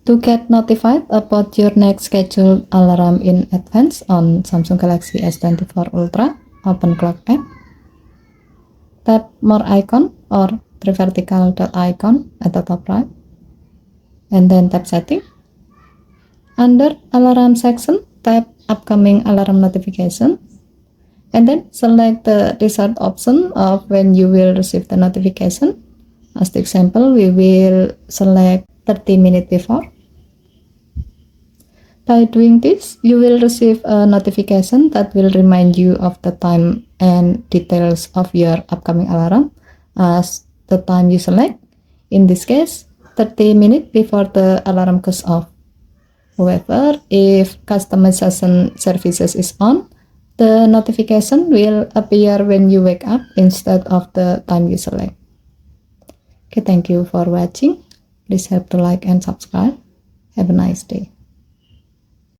To get notified about your next scheduled alarm in advance on Samsung Galaxy S24 Ultra, open Clock app, tap More Icon or three vertical dot icon at the top right, and then tap Setting. Under Alarm section, tap Upcoming Alarm Notification, and then select the desired option of when you will receive the notification. As the example, we will select 30 minutes before. By doing this, you will receive a notification that will remind you of the time and details of your upcoming alarm as the time you select. In this case, 30 minutes before the alarm goes off. However, if customization services is on, the notification will appear when you wake up instead of the time you select. Okay, thank you for watching. Please help to like and subscribe. Have a nice day.